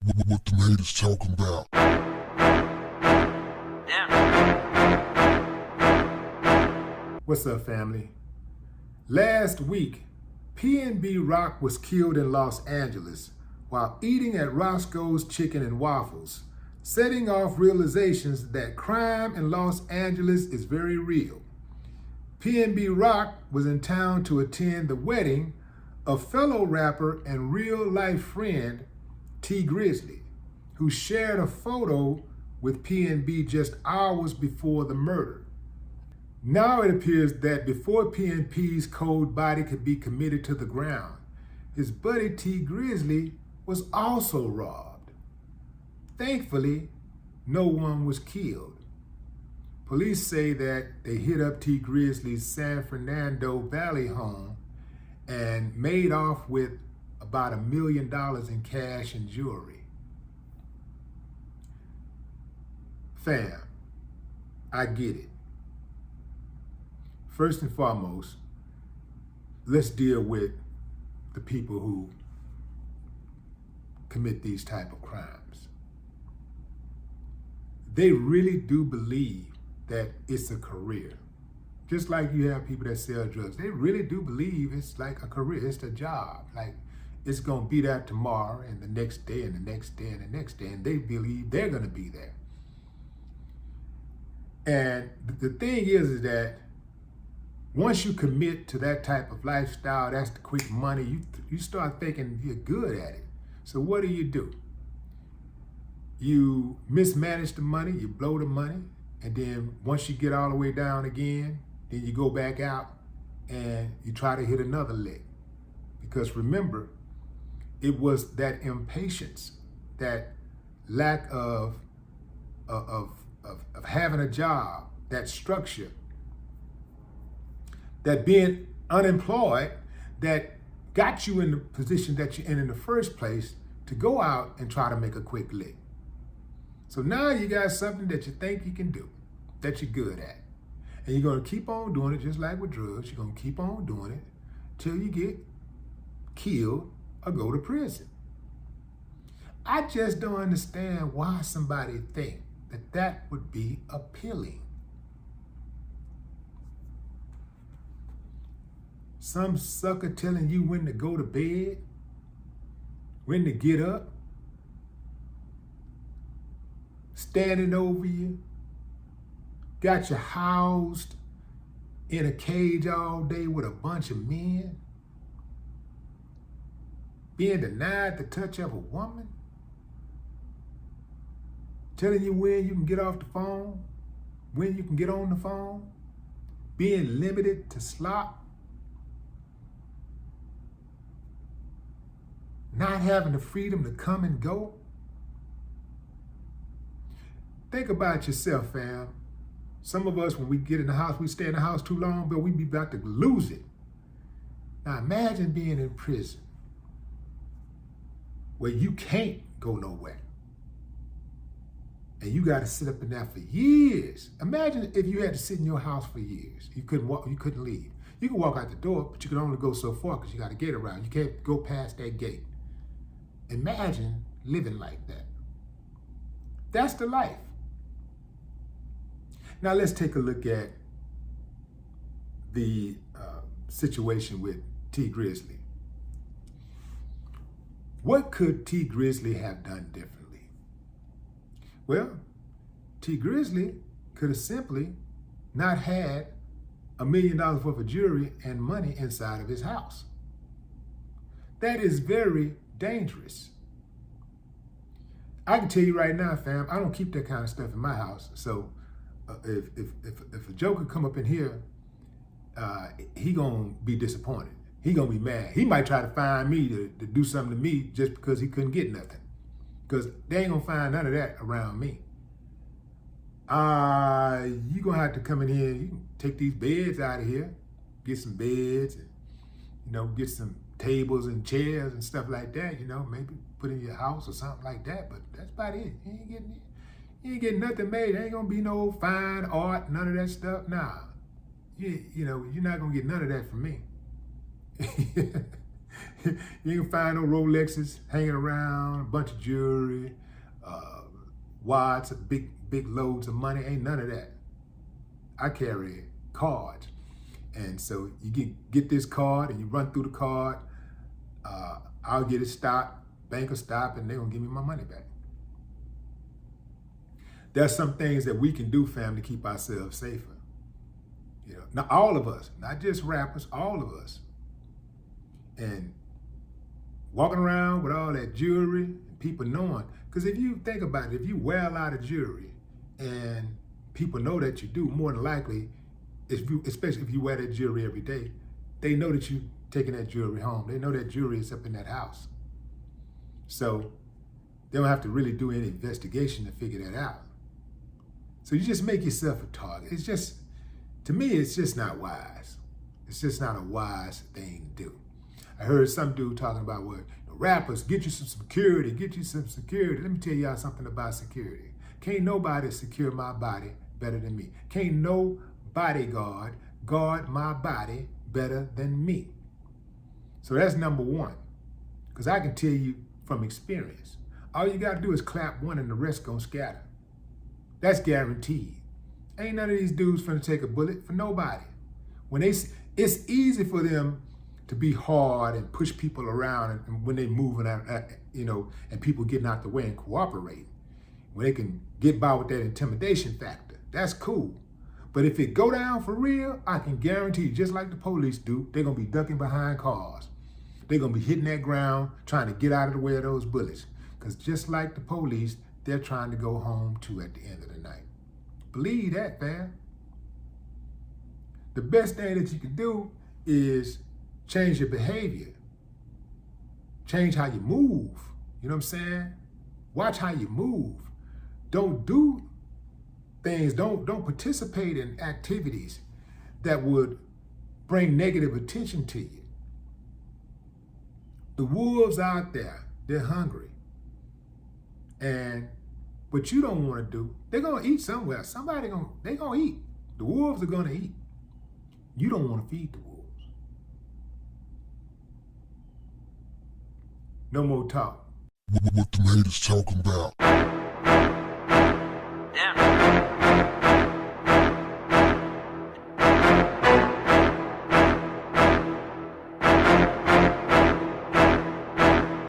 What them haters talking about? What's up, family? Last week, PnB Rock was killed in Los Angeles while eating at Roscoe's Chicken and Waffles, setting off realizations that crime in Los Angeles is very real. PnB Rock was in town to attend the wedding of fellow rapper and real-life friend T Grizzley, who shared a photo with PnB just hours before the murder. Now it appears that before PnB's cold body could be committed to the ground, his buddy T Grizzley was also robbed. Thankfully, no one was killed. Police say that they hit up T Grizzley's San Fernando Valley home and made off with about $1 million in cash and jewelry. Fam, I get it. First and foremost, let's deal with the people who commit these type of crimes. They really do believe that it's a career. Just like you have people that sell drugs, they really do believe it's like a career, it's a job. Like it's gonna be there tomorrow and the next day and the next day and the next day, and they believe they're gonna be there. And the thing is that once you commit to that type of lifestyle, that's the quick money, you start thinking you're good at it. So what do? You mismanage the money, you blow the money, and then once you get all the way down again, then you go back out and you try to hit another lick. Because remember, it was that impatience, that lack of having a job, that structure, that being unemployed, that got you in the position that you're in the first place to go out and try to make a quick lick. So now you got something that you think you can do, that you're good at. And you're gonna keep on doing it just like with drugs. You're gonna keep on doing it till you get killed or go to prison. I just don't understand why somebody think that that would be appealing. Some sucker telling you when to go to bed, when to get up, standing over you, got you housed in a cage all day with a bunch of men, being denied the touch of a woman, telling you when you can get off the phone, when you can get on the phone, being limited to slop, not having the freedom to come and go. Think about yourself, fam. Some of us, when we get in the house, we stay in the house too long, but we be about to lose it. Now imagine being in prison where you can't go nowhere. And you got to sit up in there for years. Imagine if you had to sit in your house for years. You couldn't walk, you couldn't leave. You can walk out the door, but you can only go so far because you got a gate around. You can't go past that gate. Imagine living like that. That's the life. Now let's take a look at the situation with T Grizzley. What could T Grizzley have done differently? Well, T Grizzley could have simply not had $1 million worth of jewelry and money inside of his house. That is very dangerous. I can tell you right now, fam, I don't keep that kind of stuff in my house. So if a joker come up in here, he gonna be disappointed. He gonna be mad. He might try to find me to do something to me just because he couldn't get nothing. Because they ain't gonna find none of that around me. You gonna have to come in here, you can take these beds out of here, get some beds, and, get some tables and chairs and stuff like that, maybe put in your house or something like that, but that's about it. You ain't getting nothing made. There ain't gonna be no fine art, none of that stuff. Nah, you're not gonna get none of that from me. You can find no Rolexes hanging around, a bunch of jewelry, wads of big loads of money. Ain't none of that. I carry cards. And so you get this card and you run through the card. I'll get it stopped, bank will stop, and they're gonna give me my money back. There's some things that we can do, family, to keep ourselves safer. You know, not all of us, not just rappers, all of us. And walking around with all that jewelry, and people knowing, because if you think about it, if you wear a lot of jewelry and people know that you do, more than likely, especially if you wear that jewelry every day, they know that you're taking that jewelry home. They know that jewelry is up in that house. So they don't have to really do any investigation to figure that out. So you just make yourself a target. It's just, to me, it's just not wise. It's just not a wise thing to do. I heard some dude talking about what rappers, get you some security, get you some security. Let me tell y'all something about security. Can't nobody secure my body better than me. Can't no bodyguard guard my body better than me. So that's number one. Because I can tell you from experience, all you got to do is clap one and the rest gonna scatter. That's guaranteed. Ain't none of these dudes finna take a bullet for nobody. It's easy for them to be hard and push people around and when they moving out, and people getting out the way and cooperating. When they can get by with that intimidation factor, that's cool. But if it go down for real, I can guarantee you, just like the police do, they're gonna be ducking behind cars. They're gonna be hitting that ground, trying to get out of the way of those bullets. Because just like the police, they're trying to go home too at the end of the night. Believe that, fam. The best thing that you can do is change your behavior. Change how you move. You know what I'm saying? Watch how you move. Don't do things, don't participate in activities that would bring negative attention to you. The wolves out there, they're hungry. And what you don't want to do, they're gonna eat somewhere. They're gonna eat. The wolves are gonna eat. You don't want to feed the wolves. No more talk. What the haters talking about?